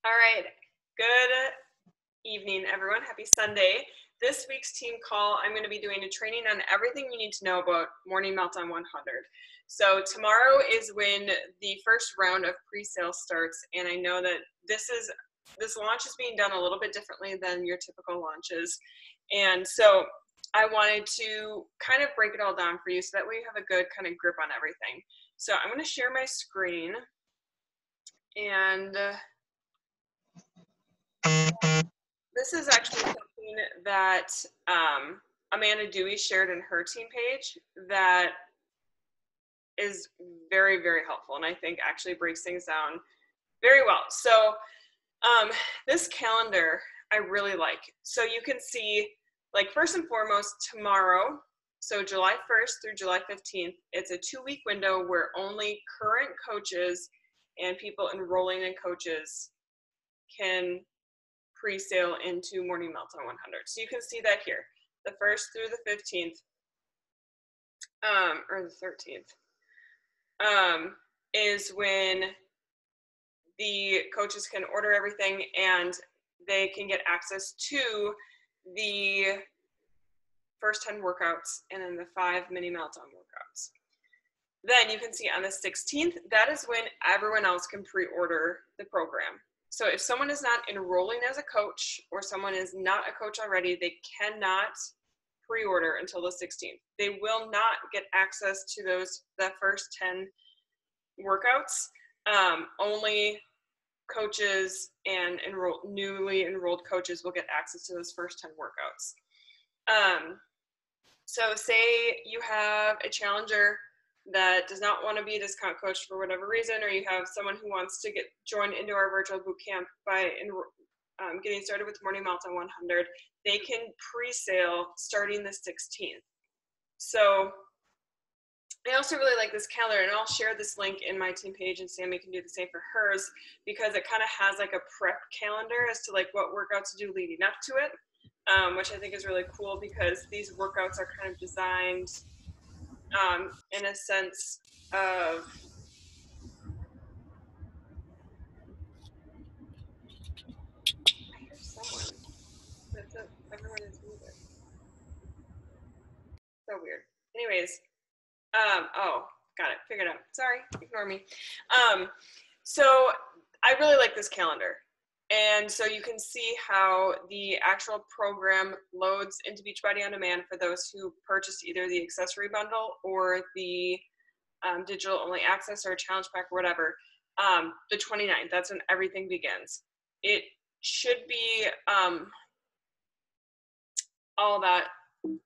All right. Good evening, everyone. Happy Sunday. This week's team call, I'm going to be doing a training on everything you need to know about Morning Meltdown 100. So tomorrow is when the first round of pre-sale starts, and I know that this launch is being done a little bit differently than your typical launches. And so I wanted to kind of break it all down for you so that way you have a good kind of grip on everything. So I'm going to share my screen, and this is actually something that Amanda Dewey shared in her team page that is very, very helpful, and I think actually breaks things down very well. So this calendar I really like. So you can see, like, first and foremost, tomorrow, so July 1st through July 15th, it's a 2-week window where only current coaches and people enrolling in coaches can pre-sale into Morning Meltdown 100. So you can see that here, the 1st through the 15th, or the 13th, is when the coaches can order everything and they can get access to the first 10 workouts and then the 5 mini Meltdown workouts. Then you can see on the 16th, that is when everyone else can pre-order the program. So if someone is not enrolling as a coach or someone is not a coach already, they cannot pre-order until the 16th. They will not get access to the first 10 workouts. Only coaches and newly enrolled coaches will get access to those first 10 workouts. So say you have a challenger that does not want to be a discount coach for whatever reason, or you have someone who wants to get joined into our virtual boot camp by getting started with Morning Meltdown 100, they can pre-sale starting the 16th. So I also really like this calendar, and I'll share this link in my team page, and Sammy can do the same for hers, because it kind of has like a prep calendar as to like what workouts to do leading up to it, which I think is really cool because these workouts are kind of designed in a sense of I hear someone. Everyone is muted. So weird. Anyways, oh, got it, figured out. Sorry, ignore me. So I really like this calendar. And so you can see how the actual program loads into Beachbody On Demand for those who purchased either the accessory bundle or the digital only access or challenge pack or whatever. The 29th, that's when everything begins. It should be all that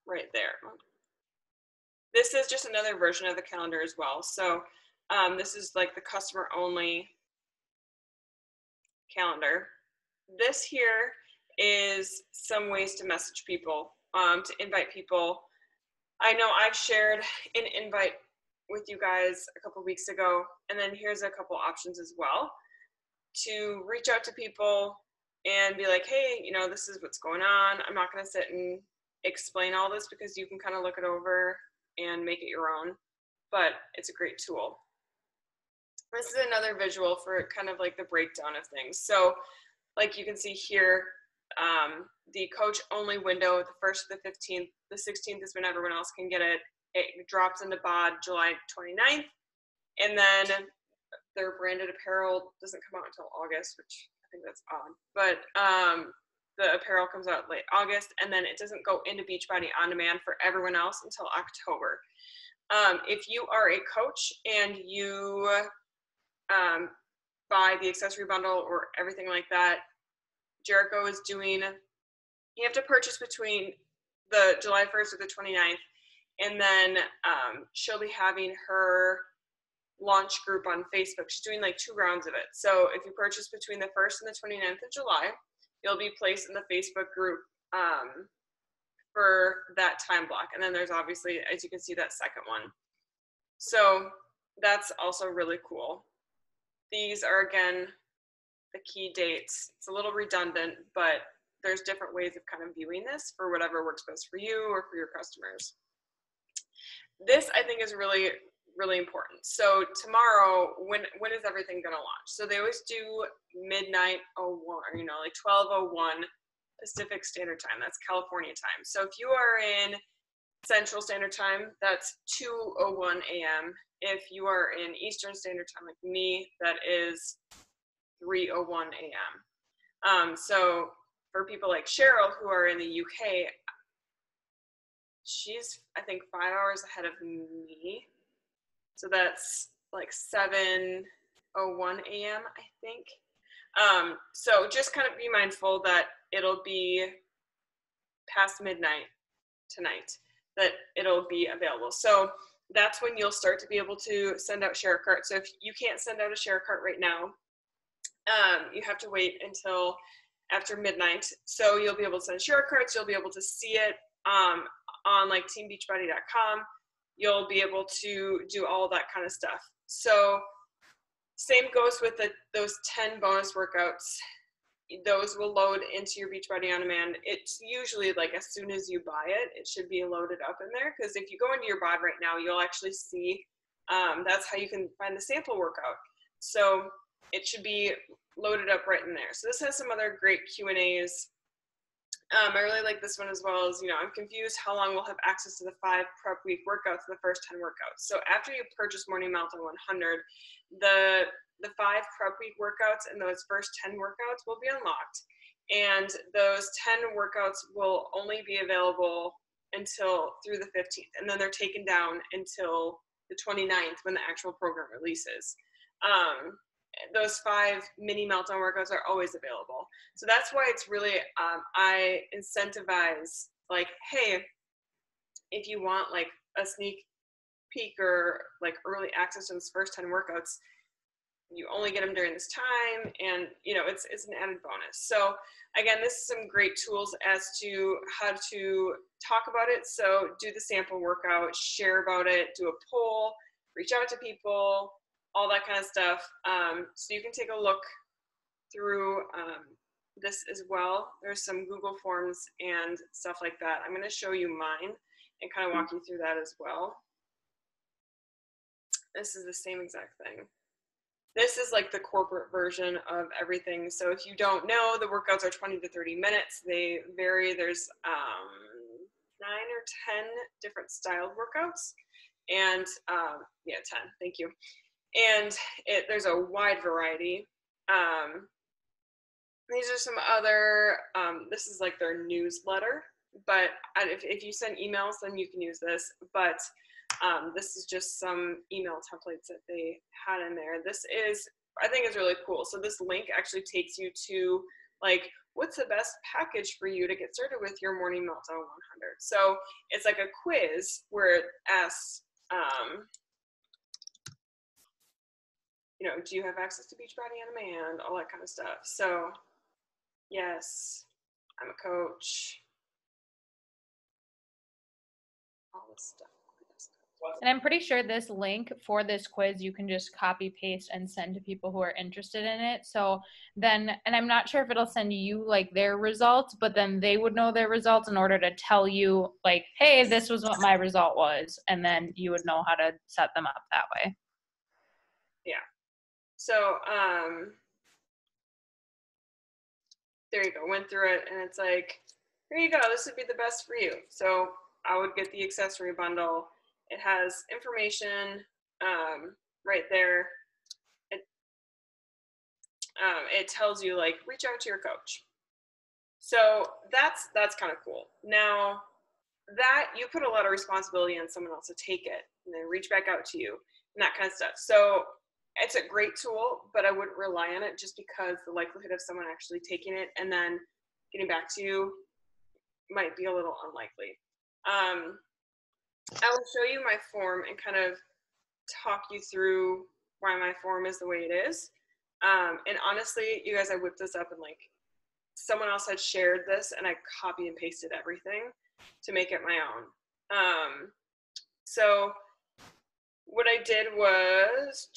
right there. This is just another version of the calendar as well. So this is like the customer only calendar. This here is some ways to message people, to invite people. I know I've shared an invite with you guys a couple weeks ago, and then here's a couple options as well to reach out to people and be like, hey, you know, this is what's going on. I'm not going to sit and explain all this because you can kind of look it over and make it your own, but it's a great tool. This is another visual for kind of like the breakdown of things. So like you can see here, the coach only window, the 1st to the 15th, the 16th is when everyone else can get it. It drops into BOD July 29th, and then their branded apparel doesn't come out until August, which I think that's odd, but the apparel comes out late August, and then it doesn't go into Beachbody On Demand for everyone else until October. If you are a coach and you buy the accessory bundle or everything like that, Jericho is doing, you have to purchase between the July 1st or the 29th, and then she'll be having her launch group on Facebook. She's doing like 2 rounds of it. So if you purchase between the 1st and the 29th of July, you'll be placed in the Facebook group for that time block. And then there's obviously, as you can see, that second one. So that's also really cool. These are, again, the key dates. It's a little redundant, but there's different ways of kind of viewing this for whatever works best for you or for your customers. This, I think, is really really important. So tomorrow, when is everything going to launch? So they always do midnight 01, or, like 12:01 Pacific Standard Time. That's California time. So if you are in Central Standard Time, that's 2:01 a.m. If you are in Eastern Standard Time, like me, that is 3:01 a.m. So for people like Cheryl who are in the UK, she's, I think, 5 hours ahead of me. So that's like 7:01 a.m., I think. So just kind of be mindful that it'll be past midnight tonight, that it'll be available. So that's when you'll start to be able to send out share carts. So if you can't send out a share cart right now, you have to wait until after midnight. So you'll be able to send share carts. You'll be able to see it on like teambeachbody.com. You'll be able to do all that kind of stuff. So same goes with those 10 bonus workouts. Those will load into your Beachbody On Demand. It's usually like as soon as you buy it, it should be loaded up in there. Because if you go into your bod right now, you'll actually see that's how you can find the sample workout. So it should be loaded up right in there. So this has some other great Q&As. I really like this one as well as, I'm confused how long we'll have access to the 5 prep week workouts, the first 10 workouts. So after you purchase Morning Marathon 100, the 5 prep week workouts and those first 10 workouts will be unlocked. And those 10 workouts will only be available until through the 15th. And then they're taken down until the 29th when the actual program releases. Those 5 mini meltdown workouts are always available. So that's why it's really, I incentivize, like, hey, if you want like a sneak peek or like early access to those first 10 workouts, you only get them during this time, and it's an added bonus. So again, this is some great tools as to how to talk about it. So do the sample workout, share about it, do a poll, reach out to people, all that kind of stuff. So you can take a look through this as well. There's some Google Forms and stuff like that. I'm going to show you mine and kind of walk you through that as well. This is the same exact thing. This is like the corporate version of everything. So if you don't know, the workouts are 20 to 30 minutes. They vary. There's 9 or 10 different styled workouts. And yeah, 10, thank you. And there's a wide variety. These are some other, this is like their newsletter, but if you send emails, then you can use this. But this is just some email templates that they had in there. This is, I think, is really cool. So this link actually takes you to like, what's the best package for you to get started with your Morning Meltdown 100? So it's like a quiz where it asks, do you have access to Beachbody On Demand? All that kind of stuff. So yes, I'm a coach. All this stuff. And I'm pretty sure this link for this quiz, you can just copy paste and send to people who are interested in it. So then, and I'm not sure if it'll send you like their results, but then they would know their results in order to tell you like, hey, this was what my result was. And then you would know how to set them up that way. Yeah. So, there you go. Went through it and it's like, here you go. This would be the best for you. So I would get the accessory bundle. It has information right there. It tells you like reach out to your coach. So that's kind of cool. Now that you put a lot of responsibility on someone else to take it and then reach back out to you and that kind of stuff. So it's a great tool, but I wouldn't rely on it just because the likelihood of someone actually taking it and then getting back to you might be a little unlikely. I will show you my form and kind of talk you through why my form is the way it is. And honestly, you guys, I whipped this up and like someone else had shared this and I copy and pasted everything to make it my own. So what I did was,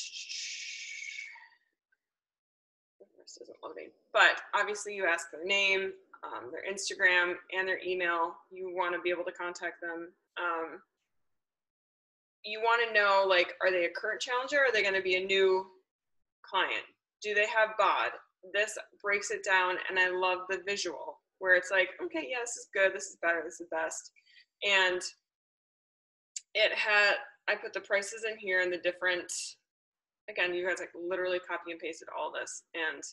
this isn't loading, but obviously you ask their name, their Instagram, and their email. You want to be able to contact them. you want to know, like, are they a current challenger? Or are they going to be a new client? Do they have bod? This breaks it down, and I love the visual where it's like, okay, yeah, this is good, this is better, this is best. And I put the prices in here and the different, again, you guys like literally copy and pasted all this. And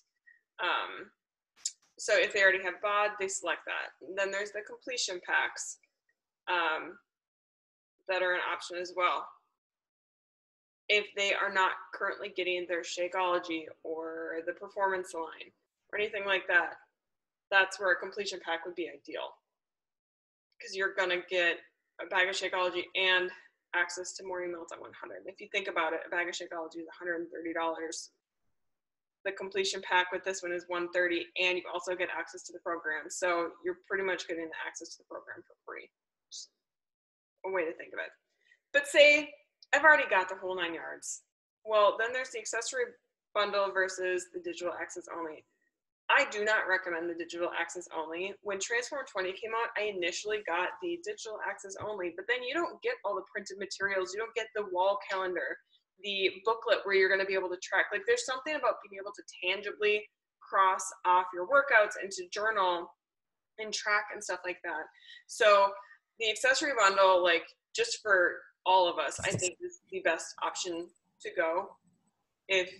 so if they already have bod, they select that. And then there's the completion packs that are an option as well. If they are not currently getting their Shakeology or the performance line or anything like that, that's where a completion pack would be ideal. Because you're going to get a bag of Shakeology and access to Morning Melt at 100. If you think about it, a bag of Shakeology is $130. The completion pack with this one is $130, and you also get access to the program. So you're pretty much getting the access to the program for free. Just a way to think of it. But say I've already got the whole 9 yards. Well, then there's the accessory bundle versus the digital access only. I do not recommend the digital access only. When Transform 20 came out, I initially got the digital access only, but then you don't get all the printed materials. You don't get the wall calendar, the booklet where you're going to be able to track. Like, there's something about being able to tangibly cross off your workouts and to journal and track and stuff like that. So the accessory bundle, like, just for all of us, I think is the best option to go. If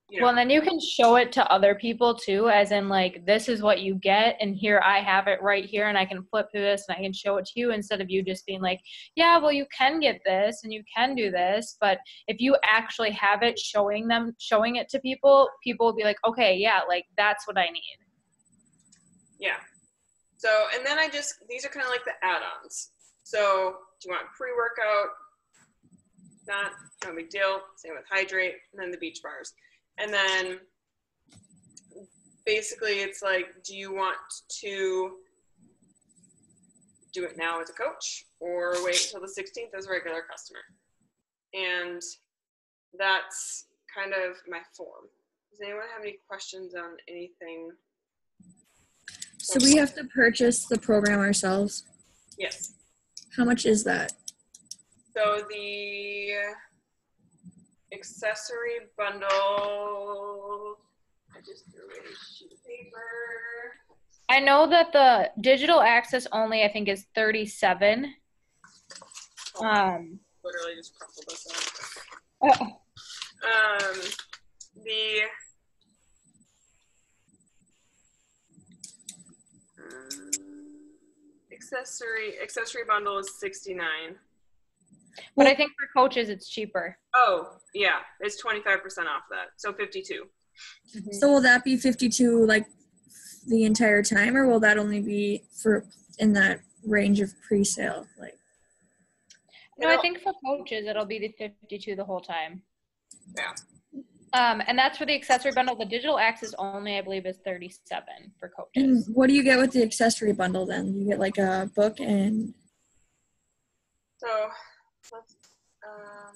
you know. Well, and then you can show it to other people too, as in like, this is what you get, and here I have it right here, and I can flip through this and I can show it to you, instead of you just being like, yeah, well, you can get this and you can do this. But if you actually have it, showing it to people, people will be like, okay, yeah, like that's what I need. Yeah. So, and then these are kind of like the add-ons. So, do you want pre-workout? Not, no big deal. Same with hydrate, and then the beach bars. And then basically it's like, do you want to do it now as a coach or wait until the 16th as a regular customer? And that's kind of my form. Does anyone have any questions on anything? So we have to purchase the program ourselves? Yes. How much is that? So the accessory bundle, I just threw a sheet of paper. I know that the digital access only, I think, is $37. Literally just crumpled this up. The accessory bundle is $69. But I think for coaches, it's cheaper. Oh, yeah. It's 25% off that. So $52. Mm-hmm. So will that be $52 like the entire time, or will that only be for in that range of pre-sale? Like, no, I think for coaches, it'll be the $52 the whole time. Yeah. And that's for the accessory bundle. The digital access only, I believe, is $37 for coaches. And what do you get with the accessory bundle then? You get like a book and. So let's. Do I have?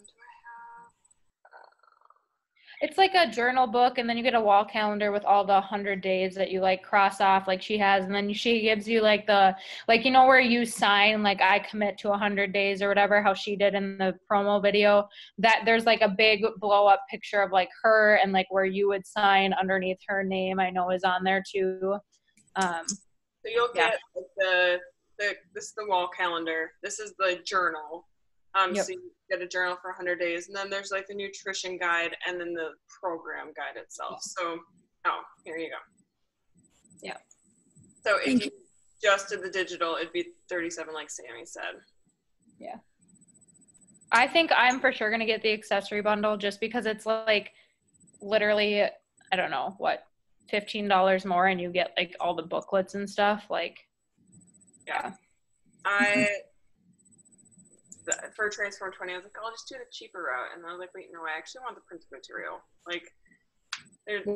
It's like a journal book, and then you get a wall calendar with all the 100 days that you like cross off, like she has, and then she gives you like you know where you sign like I commit to 100 days or whatever, how she did in the promo video. That there's like a big blow up picture of like her, and like where you would sign underneath her name, I know is on there too. So you'll get this is the wall calendar. This is the journal. Yep. So you get a journal for 100 days, and then there's like the nutrition guide and then the program guide itself. So, here you go. Yeah. So if you just did the digital, it'd be $37, like Sammy said. Yeah. I think I'm for sure going to get the accessory bundle just because it's like literally, I don't know, what, $15 more, and you get like all the booklets and stuff. Like, yeah. For Transform 20, I was like, I'll just do the cheaper route. And I was like, wait, no, I actually want the printed material. Like,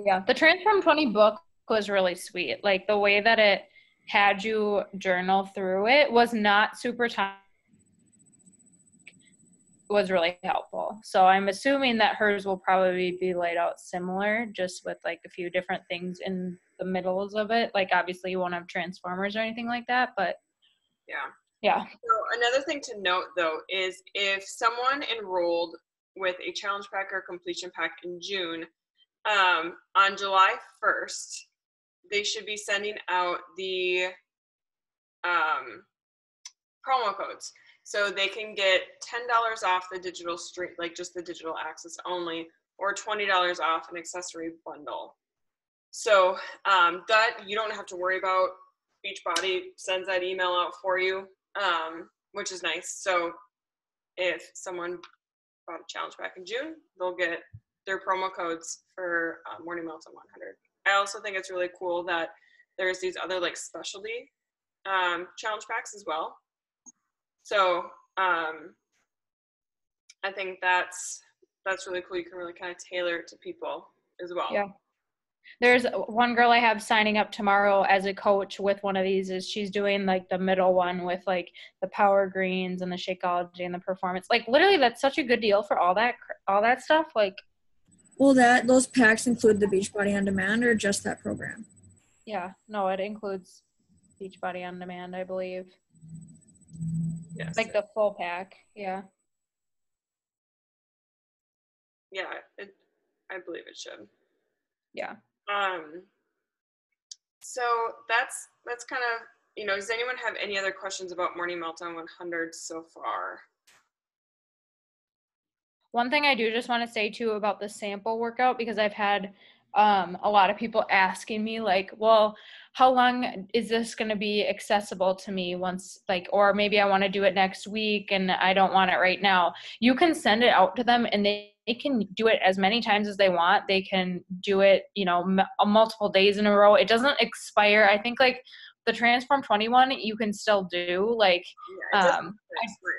yeah, the Transform 20 book was really sweet. Like, the way that it had you journal through it was not super time. Was really helpful. So I'm assuming that hers will probably be laid out similar, just with like a few different things in the middles of it. Like, obviously you won't have transformers or anything like that, but yeah. Yeah. So another thing to note, though, is if someone enrolled with a challenge pack or completion pack in June, on July 1st, they should be sending out the promo codes. So they can get $10 off the digital stream, like just the digital access only, or $20 off an accessory bundle. So that you don't have to worry about. Beachbody sends that email out for you, which is nice. So if someone bought a challenge pack in June, they'll get their promo codes for Morning Meltdown 100. I also think it's really cool that there's these other like specialty challenge packs as well. So I think that's really cool. You can really kind of tailor it to people as well. Yeah. There's one girl I have signing up tomorrow as a coach with one of these. Is she's doing like the middle one with like the power greens and the Shakeology and the performance. Like literally, that's such a good deal for all that stuff. Like, Will those packs include the Beachbody On Demand or just that program? yeah, no, it includes Beachbody On Demand, I believe. Yes. Like the full pack. Yeah. Yeah, I believe it should. Yeah. So that's kind of, does anyone have any other questions about Morning Meltdown 100 so far? One thing I do just want to say too about the sample workout, because I've had a lot of people asking me like, well, how long is this going to be accessible to me once, like, or maybe I want to do it next week and I don't want it right now. You can send it out to them and they can do it as many times as they want. They can do it, multiple days in a row. It doesn't expire. I think like the Transform 21, you can still do like, yeah, it doesn't expire.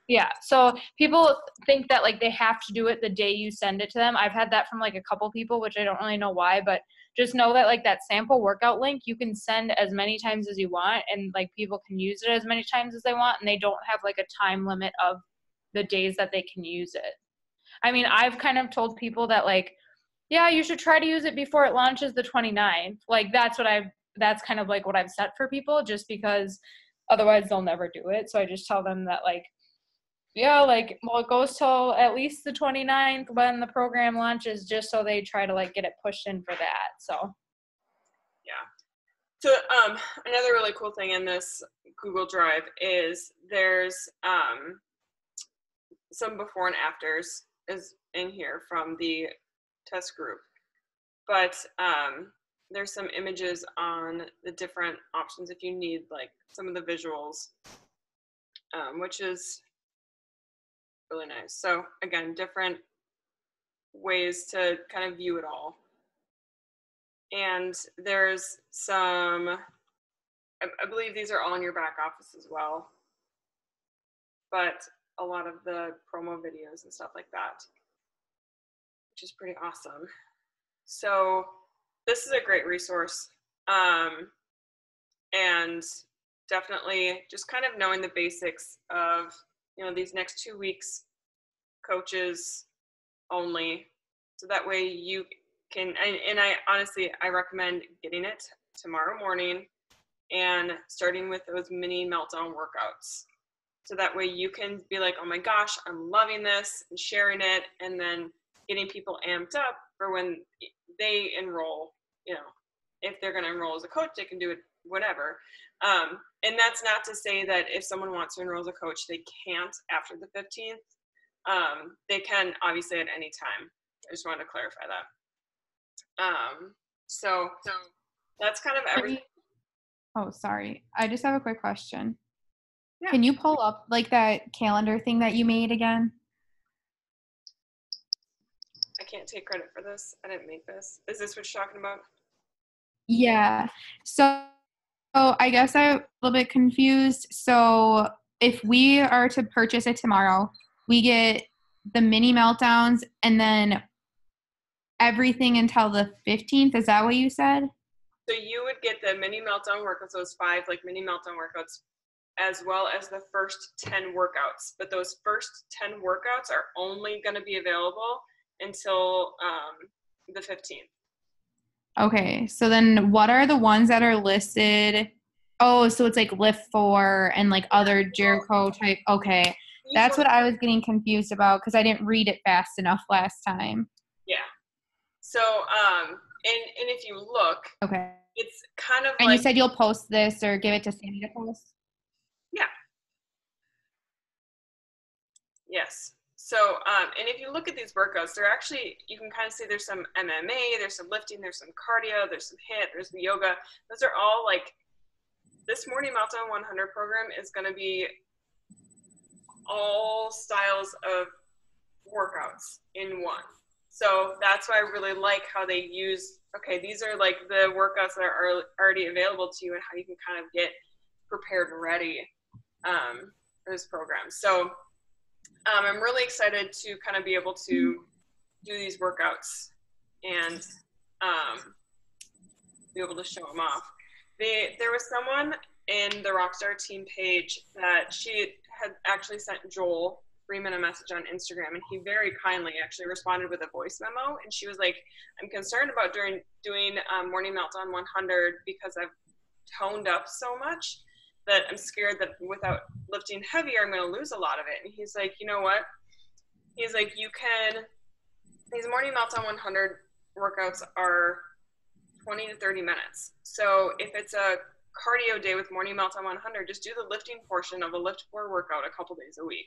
Yeah. So people think that like they have to do it the day you send it to them. I've had that from like a couple people, which I don't really know why, but just know that like that sample workout link, you can send as many times as you want and like people can use it as many times as they want. And they don't have like a time limit of the days that they can use it. I mean, I've kind of told people that like, yeah, you should try to use it before it launches the 29th. Like that's kind of like what I've set for people just because otherwise they'll never do it. So I just tell them that like, yeah, like, well, it goes till at least the 29th when the program launches, just so they try to, like, get it pushed in for that, so. Yeah. So another really cool thing in this Google Drive is there's some before and afters is in here from the test group. But there's some images on the different options if you need, like, some of the visuals, which is really nice. So again, different ways to kind of view it all. And there's some, I believe these are all in your back office as well, but a lot of the promo videos and stuff like that, which is pretty awesome. So this is a great resource. And definitely just kind of knowing the basics of, these next 2 weeks, coaches only. So that way you can, and I honestly, I recommend getting it tomorrow morning and starting with those mini meltdown workouts. So that way you can be like, oh my gosh, I'm loving this, and sharing it, and then getting people amped up for when they enroll, if they're going to enroll as a coach, they can do it whatever. And that's not to say that if someone wants to enroll as a coach, they can't after the 15th. They can obviously at any time. I just wanted to clarify that. So that's kind of everything. Oh, sorry. I just have a quick question. Yeah. Can you pull up like that calendar thing that you made again? I can't take credit for this. I didn't make this. Is this what you're talking about? Yeah. So I guess I'm a little bit confused. So if we are to purchase it tomorrow, we get the mini meltdowns and then everything until the 15th. Is that what you said? So you would get the mini meltdown workouts, those 5 like mini meltdown workouts, as well as the first 10 workouts. But those first 10 workouts are only going to be available until the 15th. Okay. So then what are the ones that are listed Oh, so it's like Lift 4 and like other Jericho type. Okay. That's what I was getting confused about because I didn't read it fast enough last time. Yeah. So, and if you look, Okay. it's kind of And like, you said you'll post this or give it to Sandy to post? yeah. Yes. So, and if you look at these workouts, they're actually, you can kind of see there's some MMA, there's some lifting, there's some cardio, there's some HIIT, there's the yoga. Those are all like, this Morning Meltdown 100 program is going to be all styles of workouts in one. So that's why I really like how they use, okay, these are like the workouts that are already available to you and how you can kind of get prepared and ready for this program. So I'm really excited to kind of be able to do these workouts and be able to show them off. There was someone in the Rockstar team page that she had actually sent Joel Freeman a message on Instagram, and he very kindly actually responded with a voice memo. And she was like, I'm concerned about doing Morning Meltdown 100 because I've toned up so much that I'm scared that without lifting heavier, I'm going to lose a lot of it. And he's like, you know what? He's like, these Morning Meltdown 100 workouts are 20 to 30 minutes. So if it's a cardio day with Morning Meltdown 100, just do the lifting portion of a Lift 4 workout a couple days a week.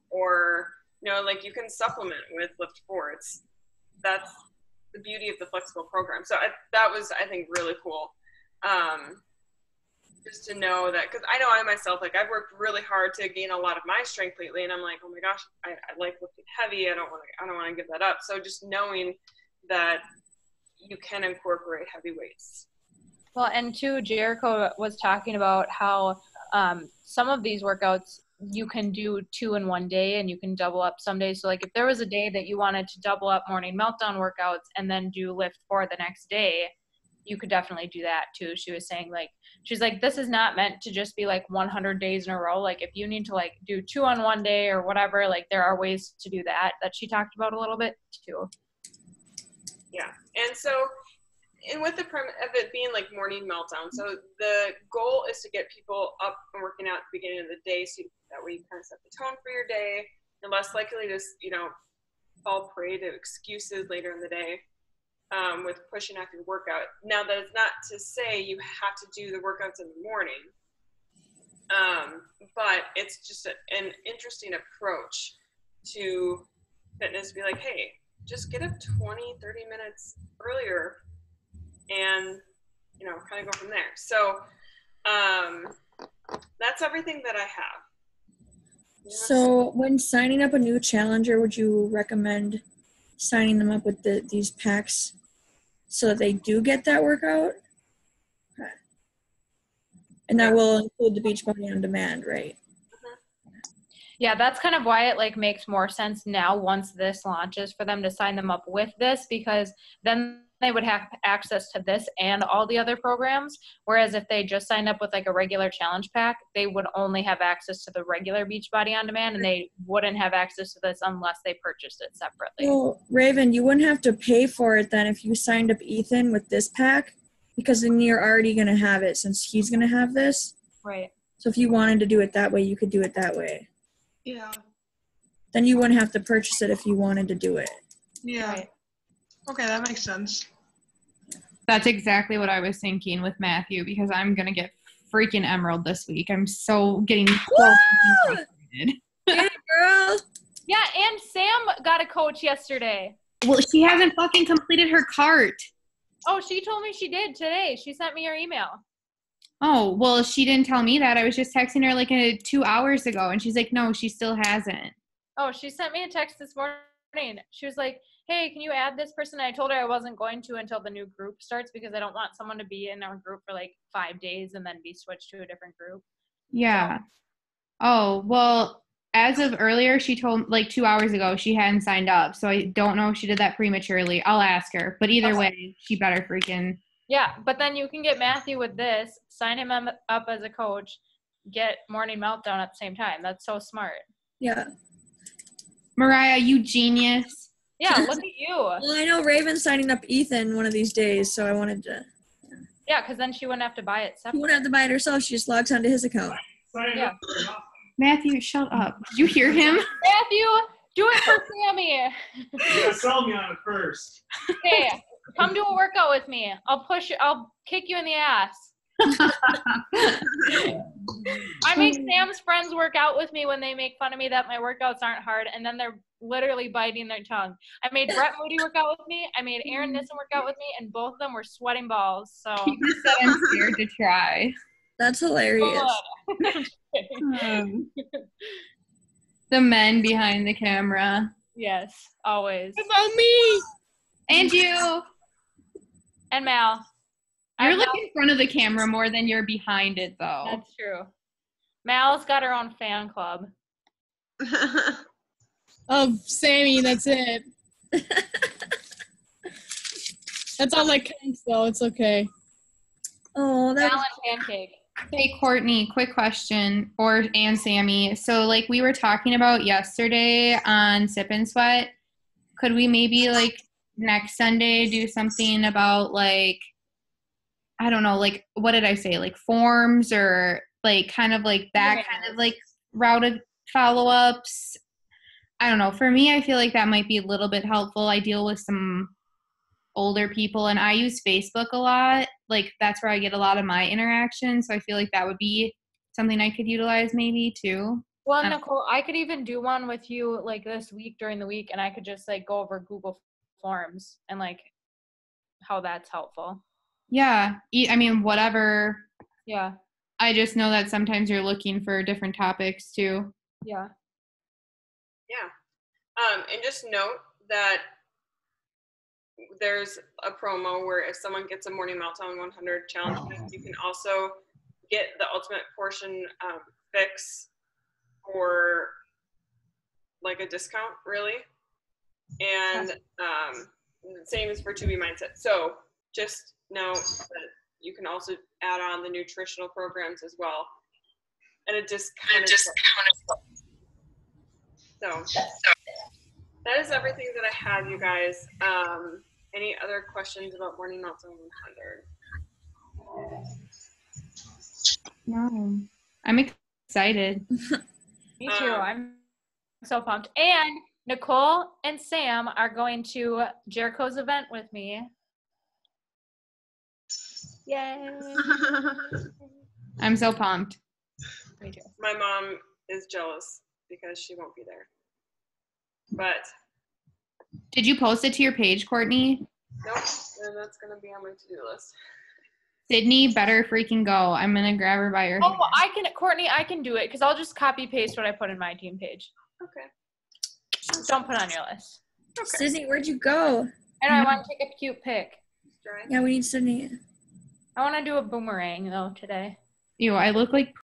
Or, you know, like you can supplement with Lift 4. That's the beauty of the flexible program. So that was, I think, really cool. Just to know that, because I know I myself, like I've worked really hard to gain a lot of my strength lately, and I'm like, oh my gosh, I like lifting heavy. I don't want to give that up. So just knowing that you can incorporate heavy weights. Well, and too, Jericho was talking about how some of these workouts you can do 2 in one day and you can double up some days. So like if there was a day that you wanted to double up Morning Meltdown workouts and then do Lift 4 the next day, you could definitely do that too. She was saying like, she's like, this is not meant to just be like 100 days in a row. Like if you need to like do 2 on one day or whatever, like there are ways to do that she talked about a little bit too. Yeah. And so, and with the premise of it being like Morning Meltdown, so the goal is to get people up and working out at the beginning of the day, so that way you kind of set the tone for your day. You're less likely to, you know, fall prey to excuses later in the day with pushing off your workout. Now, that is not to say you have to do the workouts in the morning, but it's just an interesting approach to fitness. Be like, hey, just get up 20, 30 minutes earlier and, you know, kind of go from there. So that's everything that I have. So when signing up a new challenger, would you recommend signing them up with these packs so that they do get that workout? Okay. And that will include the Beachbody On Demand, right? Yeah, that's kind of why it like makes more sense now once this launches for them to sign them up with this, because then they would have access to this and all the other programs. Whereas if they just signed up with like a regular challenge pack, they would only have access to the regular Beachbody On Demand, and they wouldn't have access to this unless they purchased it separately. Well, Raven, you wouldn't have to pay for it then if you signed up Ethan with this pack, because then you're already going to have it since he's going to have this. Right. So if you wanted to do it that way, you could do it that way. Yeah. Then you wouldn't have to purchase it if you wanted to do it. Yeah. Right. Okay, that makes sense. That's exactly what I was thinking with Matthew, because I'm going to get freaking Emerald this week. I'm so getting so frustrated. Hey, girl. Yeah, and Sam got a coach yesterday. Well, she hasn't fucking completed her cart. Oh, she told me she did today. She sent me her email. Oh, well, she didn't tell me that. I was just texting her like 2 hours ago, and she's like, no, she still hasn't. Oh, she sent me a text this morning. She was like, hey, can you add this person? I told her I wasn't going to until the new group starts, because I don't want someone to be in our group for like 5 days and then be switched to a different group. Yeah. Oh, well, as of earlier, she told like 2 hours ago she hadn't signed up. So I don't know if she did that prematurely. I'll ask her. But either way, she better freaking. Yeah, but then you can get Matthew with this, sign him up as a coach, get Morning Meltdown at the same time. That's so smart. Yeah. Mariah, you genius. Yeah, look at you. Well, I know Raven's signing up Ethan one of these days, so I wanted to. Yeah, because then she wouldn't have to buy it She separately. wouldn't have to buy it herself. She just logs onto his account. Yeah. Matthew, shut up. Did you hear him? Matthew, do it for Sammy. You gotta sell me on it first. Hey, come do a workout with me. I'll kick you in the ass. I make Sam's friends work out with me when they make fun of me that my workouts aren't hard, and then they're literally biting their tongue. I made Brett Moody work out with me. I made Aaron Nissen work out with me, and both of them were sweating balls. So He just said I'm scared to try. That's hilarious. The men behind the camera. Yes, always. About me. And you. And Mal. You're I'm like in front of the camera more than you're behind it, though. That's true. Mal's got her own fan club. Oh, Sammy, that's it. That's all that counts, though. It's okay. Oh, that Mal was and Pancake. Hey, Courtney, quick question, and Sammy. So, like we were talking about yesterday on Sip and Sweat, could we maybe, like, next Sunday do something about, like, I don't know, like, what did I say? Like, forms or, like, kind of like that kind of, like, routed follow-ups? I don't know. For me, I feel like that might be a little bit helpful. I deal with some older people, and I use Facebook a lot. Like, that's where I get a lot of my interactions, so I feel like that would be something I could utilize maybe too. Well, Nicole, I could even do one with you like this week during the week, and I could just like go over Google Forms and like how that's helpful. Yeah, I mean, whatever. Yeah. I just know that sometimes you're looking for different topics too. Yeah. Yeah. And just note that there's a promo where if someone gets a Morning Meltdown 100 challenge, you can also get the ultimate portion fix for like a discount, really. And same as for 2B Mindset. So just know that you can also add on the nutritional programs as well. And a discounted. So that is everything that I have, you guys. Any other questions about Morning Meltdown 100? No, I'm excited. Me too. I'm so pumped. And Nicole and Sam are going to Jericho's event with me. Yay. I'm so pumped. Me too. My mom is jealous because she won't be there. But Did you post it to your page, Courtney? nope, and that's going to be on my to-do list. Sydney, better freaking go. I'm going to grab her by her Oh, hand. Courtney, I can do it because I'll just copy paste what I put in my team page. Okay. Don't put on your list. Sydney, where'd you go? And I want to take a cute pic. Right. Yeah, we need Sydney. I want to do a boomerang though today. Ew, I look like